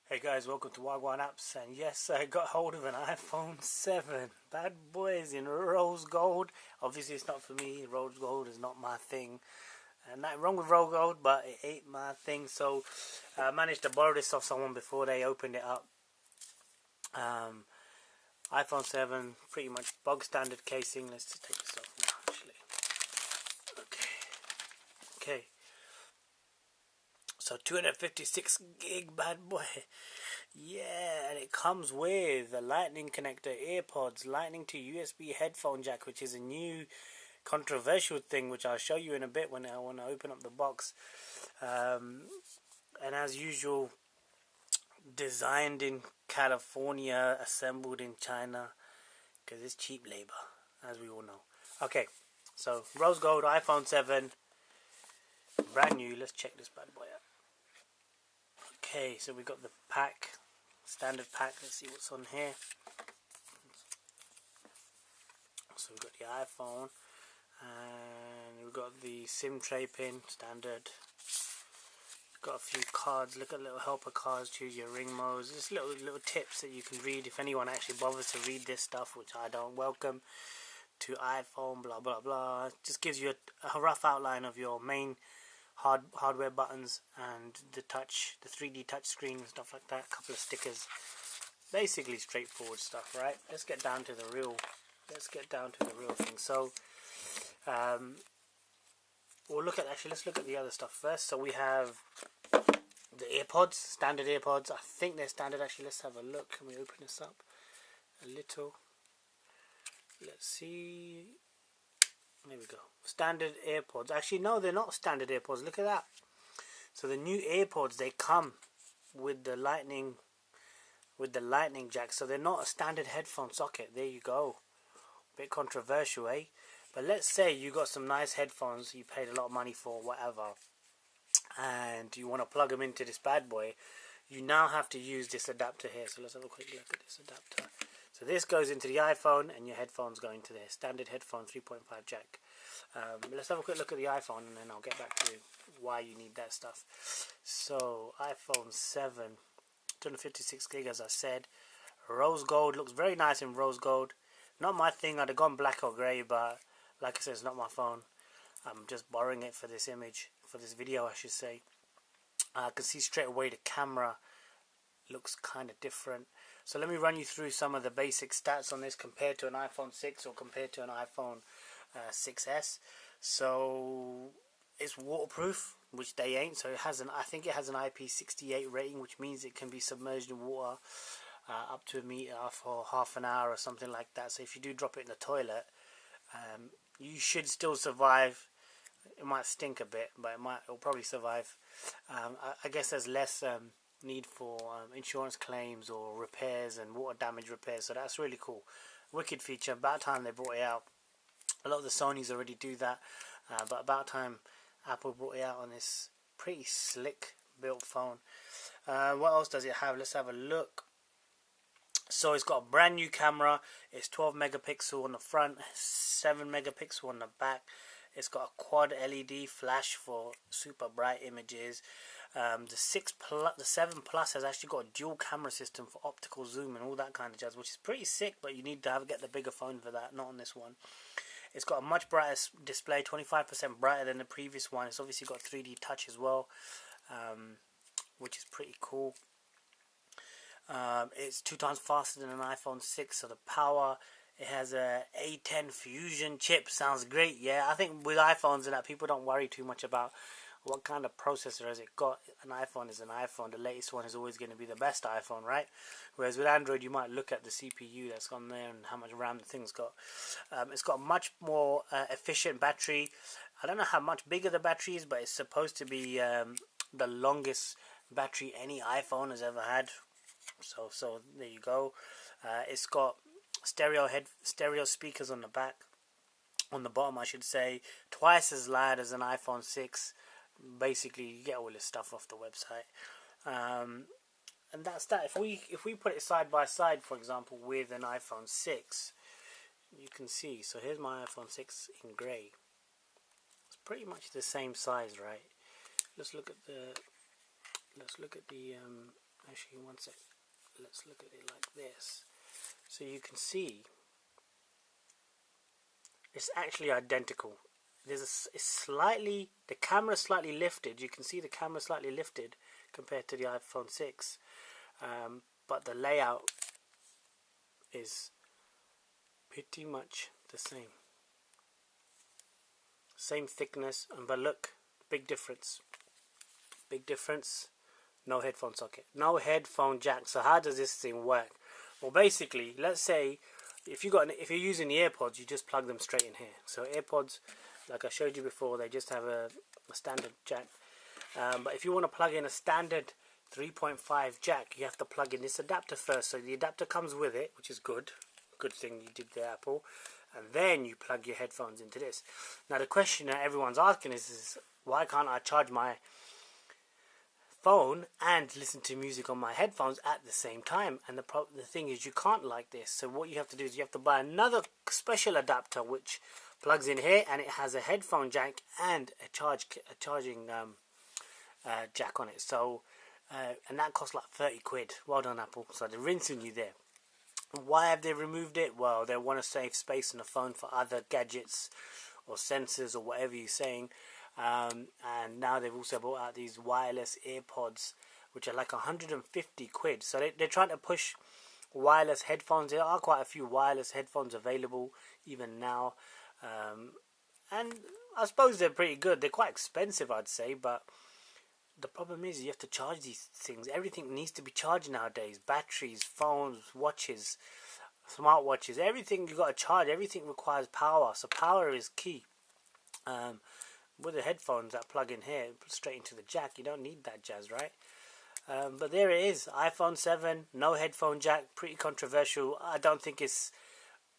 Hey guys, welcome to Wagwan Apps, and yes, I got hold of an iPhone 7. Bad boys in rose gold. Obviously it's not for me, rose gold is not my thing. Nothing wrong with rose gold, but it ain't my thing, so I managed to borrow this off someone before they opened it up. iPhone 7, pretty much bog standard casing. Let's just take this off now actually. Okay. So 256 gig, bad boy. Yeah, and it comes with a lightning connector, earpods, lightning to USB headphone jack, which is a new controversial thing, which I'll show you in a bit when I want to open up the box. And as usual, designed in California, assembled in China, because it's cheap labor, as we all know. Okay, so rose gold iPhone 7, brand new. Let's check this bad boy out. Okay, so we got the pack, standard pack. Let's see what's on here. So we've got the iPhone, and we've got the SIM tray pin, standard. Got a few cards. Look at little helper cards. Choose your ring modes. Just little tips that you can read if anyone actually bothers to read this stuff, which I don't. Welcome to iPhone. Blah blah blah. Just gives you a rough outline of your main hardware buttons and the 3D touch screen and stuff like that. A couple of stickers. Basically straightforward stuff, right? Let's get down to the real thing. So let's look at the other stuff first. So we have the earpods, standard earpods. I think they're standard actually. Let's have a look. Can we open this up a little? Let's see. There we go. Standard AirPods. Actually, no, they're not standard AirPods. Look at that. So the new AirPods, they come with the lightning jack. So they're not a standard headphone socket. There you go. Bit controversial, eh? But let's say you got some nice headphones you paid a lot of money for, whatever, and you want to plug them into this bad boy. You now have to use this adapter here. So let's have a quick look at this adapter. So this goes into the iPhone, and your headphones go into the standard headphone 3.5 jack. Let's have a quick look at the iPhone, and then I'll get back to why you need that stuff. So iPhone 7, 256 gig, as I said. Rose gold, looks very nice in rose gold. Not my thing. I'd have gone black or grey, but like I said, it's not my phone. I'm just borrowing it for this image, for this video, I should say. I can see straight away the camera looks kind of different. So let me run you through some of the basic stats on this compared to an iPhone 6 or compared to an iPhone 6s. So it's waterproof, which they ain't. So it has I think it has an IP68 rating, which means it can be submerged in water up to a meter for half an hour or something like that. So if you do drop it in the toilet, you should still survive. It might stink a bit, but it'll probably survive. I guess there's less need for insurance claims or repairs and water damage repairs, so that's really cool. Wicked feature. About time they brought it out. A lot of the Sonys already do that, but about time Apple brought it out on this pretty slick built phone. What else does it have? Let's have a look. So it's got a brand new camera. It's 12 megapixel on the front, 7 megapixel on the back. It's got a quad LED flash for super bright images. The 7 Plus has actually got a dual camera system for optical zoom and all that kind of jazz, which is pretty sick, but you need to get the bigger phone for that, not on this one. It's got a much brighter display, 25% brighter than the previous one. It's obviously got 3D touch as well, which is pretty cool. It's 2 times faster than an iPhone 6, so the power, it has a A10 Fusion chip. Sounds great, yeah. I think with iPhones and that, people don't worry too much about what kind of processor has it got. An iPhone is an iPhone. The latest one is always going to be the best iPhone, right? Whereas with Android, you might look at the CPU that's on there and how much RAM the thing's got. It's got a much more efficient battery. I don't know how much bigger the battery is, but it's supposed to be the longest battery any iPhone has ever had. So there you go. It's got stereo speakers on the back, on the bottom I should say, twice as loud as an iPhone 6. Basically you get all this stuff off the website, and that's that. If we put it side by side, for example, with an iPhone 6, you can see. So here's my iPhone 6 in grey. It's pretty much the same size, right? Let's look at the Actually, one sec. Let's look at it like this. So you can see it's actually identical. It's slightly, the camera slightly lifted. You can see the camera slightly lifted compared to the iPhone 6, but the layout is pretty much the same. Same thickness, but look, big difference. Big difference. No headphone socket, no headphone jack. So how does this thing work? Well, basically, let's say if you're using the AirPods, you just plug them straight in here. So AirPods, like I showed you before, they just have a standard jack. But if you want to plug in a standard 3.5 jack, you have to plug in this adapter first. So the adapter comes with it, which is good. Good thing you did there, Apple. And then you plug your headphones into this. Now the question that everyone's asking is why can't I charge my phone and listen to music on my headphones at the same time? And the thing is, you can't like this. So what you have to do is you have to buy another special adapter which plugs in here, and it has a headphone jack and a charging jack on it. So and that costs like 30 quid. Well done, Apple. So they're rinsing you there. Why have they removed it? Well, they want to save space on the phone for other gadgets or sensors or whatever you're saying. And now they've also brought out these wireless AirPods, which are like 150 quid. So they're trying to push wireless headphones. There are quite a few wireless headphones available even now. And I suppose they're pretty good. They're quite expensive, I'd say, but the problem is you have to charge these things. Everything needs to be charged nowadays. Batteries, phones, watches, smartwatches, everything you got to charge. Everything requires power. So power is key. With the headphones that plug in here straight into the jack, you don't need that jazz, right? But there it is. iPhone 7, no headphone jack. Pretty controversial. I don't think it's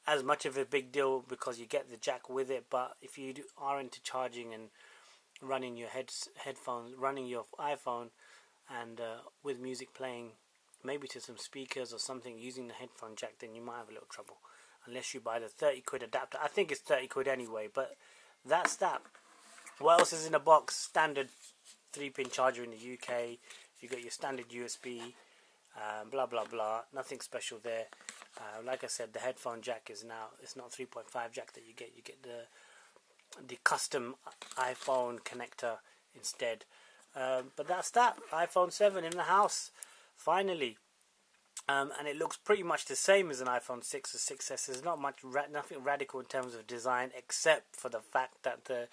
as much of a big deal because you get the jack with it. But if you are into charging and running your headphones, running your iPhone, and with music playing, maybe to some speakers or something, using the headphone jack, then you might have a little trouble. Unless you buy the 30 quid adapter. I think it's 30 quid anyway, but that's that. What else is in the box? Standard 3-pin charger in the UK. You got your standard USB, blah blah blah. Nothing special there. Like I said, the headphone jack is now, it's not 3.5 jack that you get. You get the custom iPhone connector instead. But that's that. iPhone 7 in the house finally. And it looks pretty much the same as an iPhone 6 or 6S. There's not much, nothing radical in terms of design, except for the fact that the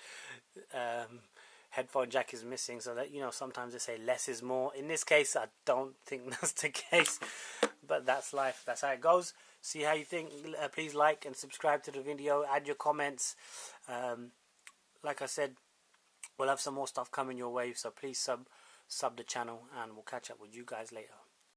headphone jack is missing. So that, you know, sometimes they say less is more. In this case, I don't think that's the case. But that's life. That's how it goes. See how you think. Please like and subscribe to the video. Add your comments. Like I said, we'll have some more stuff coming your way. So please sub the channel, and we'll catch up with you guys later.